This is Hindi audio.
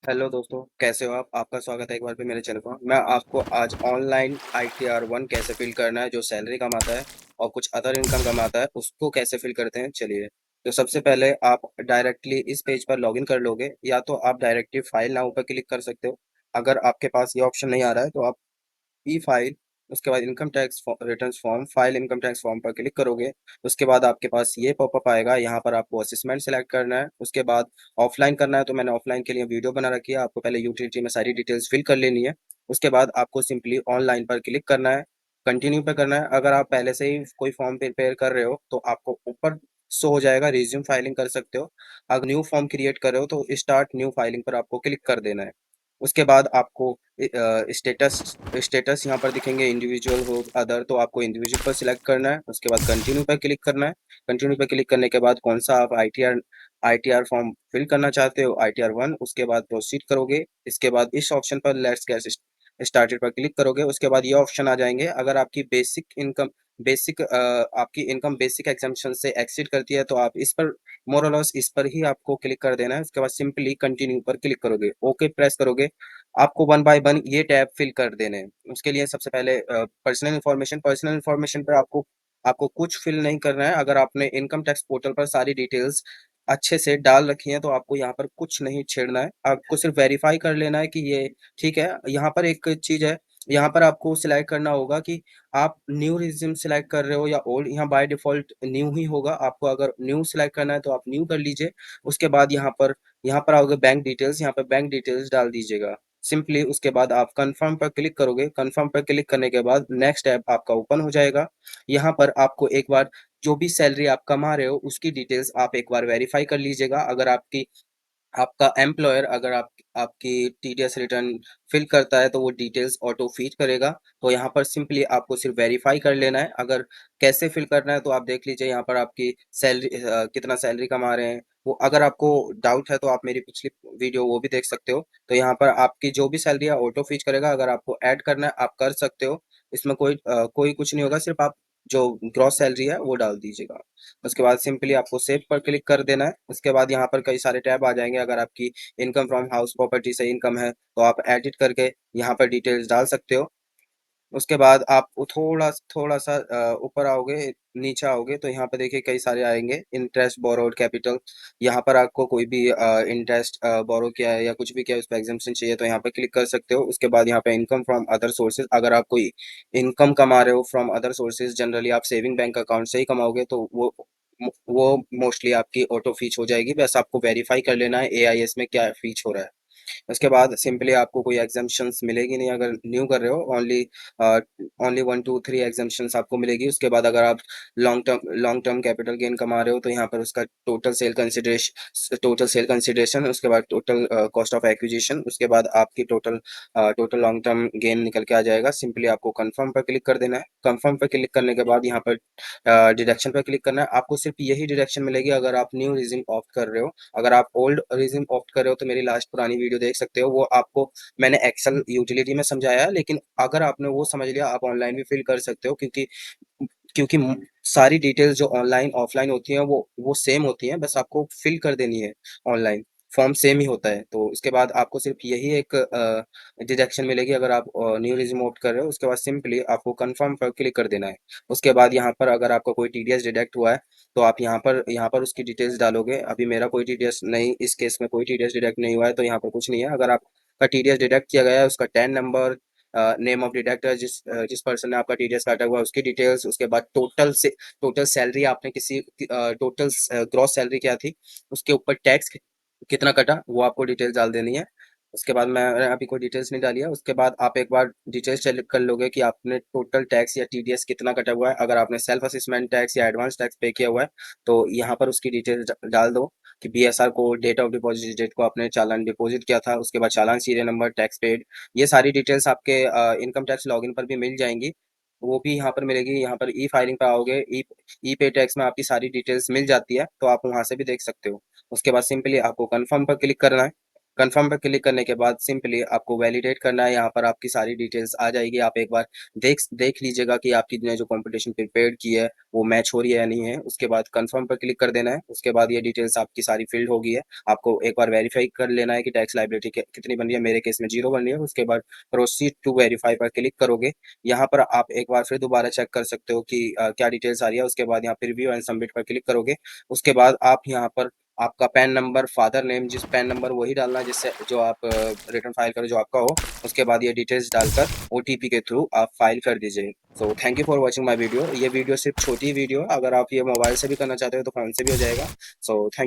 हेलो दोस्तों, कैसे हो आप? आपका स्वागत है एक बार फिर मेरे चैनल पर। मैं आपको आज ऑनलाइन ITR-1 कैसे फिल करना है, जो सैलरी कमाता है और कुछ अदर इनकम कमाता है, उसको कैसे फिल करते हैं, चलिए। तो सबसे पहले आप डायरेक्टली इस पेज पर लॉगिन कर लोगे, या तो आप डायरेक्टली फाइल नाउ पर क्लिक कर सकते हो। अगर आपके पास ये ऑप्शन नहीं आ रहा है तो आप ई फाइल, उसके बाद income tax return form, file income tax form पर क्लिक करोगे। उसके बाद आपके पास ये पॉपअप आएगा, यहाँ पर आपको असेसमेंट सेलेक्ट करना है। उसके बाद ऑफलाइन करना है, तो मैंने ऑफलाइन के लिए वीडियो बना रखी है। आपको पहले यूटिलिटी में सारी डिटेल्स फिल कर लेनी है। उसके बाद आपको सिंपली ऑनलाइन पर क्लिक करना है, कंटिन्यू पे करना है। अगर आप पहले से ही कोई फॉर्म प्रिपेयर कर रहे हो तो आपको ऊपर शो हो जाएगा रिज्यूम फाइलिंग कर सकते हो। अगर न्यू फॉर्म क्रिएट कर रहे हो तो स्टार्ट न्यू फाइलिंग पर आपको क्लिक कर देना है। उसके बाद आपको स्टेटस स्टेटस यहाँ पर दिखेंगे, इंडिविजुअल हो अदर, तो आपको इंडिविजुअल पर सिलेक्ट करना है। उसके बाद कंटिन्यू पर क्लिक करना है। कंटिन्यू पर क्लिक करने के बाद कौन सा आप आईटीआर फॉर्म फिल करना चाहते हो, ITR-1, उसके बाद प्रोसीड करोगे। इसके बाद इस ऑप्शन पर लेट्स गेट स्टार्टेड पर क्लिक करोगे। उसके बाद ये ऑप्शन आ जाएंगे। अगर आपकी आपकी इनकम बेसिक एग्जाम्पशन से एक्सीड करती है तो आप इस पर मोर और लेस इस पर ही आपको क्लिक कर देना है। उसके बाद सिंपली कंटिन्यू पर क्लिक करोगे, ओके प्रेस करोगे। आपको वन बाय वन ये टैब फिल कर देने हैं। उसके लिए सबसे पहले पर्सनल इन्फॉर्मेशन पर आपको आपको कुछ फिल नहीं करना है। अगर आपने इनकम टैक्स पोर्टल पर सारी डिटेल्स अच्छे से डाल रखी हैं तो आपको यहाँ पर कुछ नहीं छेड़ना है। आपको सिर्फ वेरीफाई कर लेना है कि ये ठीक है। यहाँ पर एक चीज़ है, यहाँ पर आपको सिलेक्ट करना होगा कि आप न्यू रिज्यूम सिलेक्ट कर रहे हो या ओल्ड। यहाँ बाय डिफॉल्ट न्यू ही होगा। आपको अगर न्यू सिलेक्ट करना है तो आप न्यू कर लीजिए। उसके बाद यहाँ पर आओगे बैंक डिटेल्स, यहाँ पर बैंक डिटेल्स डाल दीजिएगा सिंपली। उसके बाद आप कंफर्म पर क्लिक करोगे। कंफर्म पर क्लिक करने के बाद नेक्स्ट ऐप आपका ओपन हो जाएगा। यहाँ पर आपको एक बार जो भी सैलरी आप कमा रहे हो उसकी डिटेल्स आप एक बार वेरीफाई कर लीजिएगा। अगर आपका एम्प्लॉयर अगर आपकी टीडीएस रिटर्न फिल करता है तो वो डिटेल्स ऑटो फीड करेगा। तो यहाँ पर सिंपली आपको सिर्फ वेरीफाई कर लेना है। अगर कैसे फिल करना है तो आप देख लीजिए, यहाँ पर आपकी सैलरी कितना सैलरी कमा रहे हैं वो। अगर आपको डाउट है तो आप मेरी पिछली वीडियो वो भी देख सकते हो। तो यहाँ पर आपकी जो भी सैलरी है ऑटो फीड करेगा। अगर आपको ऐड करना है आप कर सकते हो, इसमें कोई कुछ नहीं होगा। सिर्फ आप जो ग्रॉस सैलरी है वो डाल दीजिएगा। उसके बाद सिंपली आपको सेव पर क्लिक कर देना है। उसके बाद यहाँ पर कई सारे टैब आ जाएंगे। अगर आपकी इनकम फ्रॉम हाउस प्रॉपर्टी से इनकम है तो आप एडिट करके यहाँ पर डिटेल्स डाल सकते हो। उसके बाद आप वो थोड़ा थोड़ा सा ऊपर आओगे, नीचे आओगे तो यहाँ पर देखिए कई सारे आएंगे, इंटरेस्ट बोरोड कैपिटल। यहाँ पर आपको कोई भी इंटरेस्ट बोरो किया है या कुछ भी किया है उस पर एग्जाम्पशन चाहिए तो यहाँ पर क्लिक कर सकते हो। उसके बाद यहाँ पे इनकम फ्रॉम अदर सोर्सेज, अगर आप कोई इनकम कमा रहे हो फ्रॉम अदर सोर्सेज, जनरली आप सेविंग बैंक अकाउंट से ही कमाओगे तो वो मोस्टली आपकी ऑटो फीच हो जाएगी। बस आपको वेरीफाई कर लेना है AIS में क्या फीच हो रहा है। उसके बाद सिंपली आपको कोई एग्जाम्पशंस मिलेगी नहीं। अगर न्यू कर रहे हो ओनली 1 2 3 एग्जाम्पशंस आपको मिलेगी। उसके बाद अगर आप लॉन्ग टर्म कैपिटल गेन कमा रहे हो तो यहाँ पर उसका टोटल सेल कंसिडरेशन, उसके बाद टोटल कॉस्ट ऑफ एक्विजिशन, उसके बाद आपकी टोटल लॉन्ग टर्म गेन निकल के आ जाएगा। सिंपली आपको कंफर्म पर क्लिक कर देना है। कंफर्म पर क्लिक करने के बाद यहाँ पर डिडक्शन पर क्लिक करना है। आपको सिर्फ यही डिडक्शन मिलेगी अगर आप न्यू रिज्यूम ऑप्ट कर रहे हो। अगर आप ओल्ड रिज्यूम ऑप्ट कर रहे हो तो मेरी लास्ट पुरानी वीडियो देख सकते हो, वो आपको मैंने एक्सेल यूटिलिटी में समझाया है। लेकिन अगर आपने वो समझ लिया आप ऑनलाइन भी फिल कर सकते हो, क्योंकि क्योंकि सारी डिटेल्स जो ऑनलाइन ऑफलाइन होती हैं वो सेम होती हैं, बस आपको फिल कर देनी है। ऑनलाइन फॉर्म सेम ही होता है। तो उसके बाद आपको सिर्फ यही एक डिडक्शन मिलेगी अगर आप न्यू रिज्यूम ऑप्ट कर रहे हो। उसके बाद सिंपली आपको कंफर्म पर क्लिक कर देना है। उसके बाद यहाँ पर अगर आपका कोई टीडीएस डिडक्ट हुआ है तो आप यहाँ पर उसकी डिटेल्स डालोगे। अभी मेरा कोई टीडीएस नहीं, इस केस में कोई टीडीएस डिडक्ट नहीं हुआ है तो यहाँ पर कुछ नहीं है। अगर आपका टीडीएस डिडक्ट किया गया है उसका tan number, name of deductor, जिस पर्सन ने आपका टीडीएस काटा हुआ है उसकी डिटेल्स, उसके बाद टोटल सैलरी आपने किसी टोटल ग्रॉस सैलरी क्या थी, उसके ऊपर टैक्स कितना कटा वो आपको डिटेल्स डाल देनी है। उसके बाद मैंने अभी कोई डिटेल्स नहीं डाली है। उसके बाद आप एक बार डिटेल्स चेक कर लोगे कि आपने टोटल टैक्स या टीडीएस कितना कटा हुआ है। अगर आपने सेल्फ असेसमेंट टैक्स या एडवांस टैक्स पे किया हुआ है तो यहाँ पर उसकी डिटेल्स डाल दो कि BSR को, डेट ऑफ डिपॉजिट डेट को आपने चालान डिपॉजिट किया था, उसके बाद चालान सीरियल नंबर, टैक्स पेड। ये सारी डिटेल्स आपके इनकम टैक्स लॉगिन पर भी मिल जाएंगी, वो भी यहाँ पर मिलेगी। यहाँ पर ई फाइलिंग पे आओगे, ई पे टैक्स में आपकी सारी डिटेल्स मिल जाती है तो आप वहाँ से भी देख सकते हो। उसके बाद सिंपली आपको कंफर्म पर क्लिक करना है। कंफर्म पे क्लिक करने के बाद सिंपली आपको वैलिडेट करना है। यहाँ पर आपकी सारी डिटेल्स आ जाएगी। आप एक बार देख लीजिएगा कि आपकी ने जो कंपटीशन प्रिपेयर की है वो मैच हो रही है या नहीं है। उसके बाद कंफर्म पर क्लिक कर देना है। उसके बाद ये डिटेल्स आपकी सारी फिल्ड होगी है। आपको एक बार वेरीफाई कर लेना है कि टैक्स लायबिलिटी कितनी बन रही है। मेरे केस में 0 बन रही है। उसके बाद प्रोसीड टू वेरीफाई पर क्लिक करोगे। यहाँ पर आप एक बार फिर दोबारा चेक कर सकते हो कि क्या डिटेल्स आ रही है। उसके बाद यहाँ पर रिव्यू एंड सबमिट पर क्लिक करोगे। उसके बाद आप यहाँ पर आपका पैन नंबर, फादर नेम, जिस पैन नंबर वही डालना है जिससे जो आप रिटर्न फाइल करो जो आपका हो। उसके बाद ये डिटेल्स डालकर ओटीपी के थ्रू आप फाइल कर दीजिए। So thank you for watching my video. ये वीडियो सिर्फ छोटी वीडियो, अगर आप ये मोबाइल से भी करना चाहते हो तो फोन से भी हो जाएगा। So thank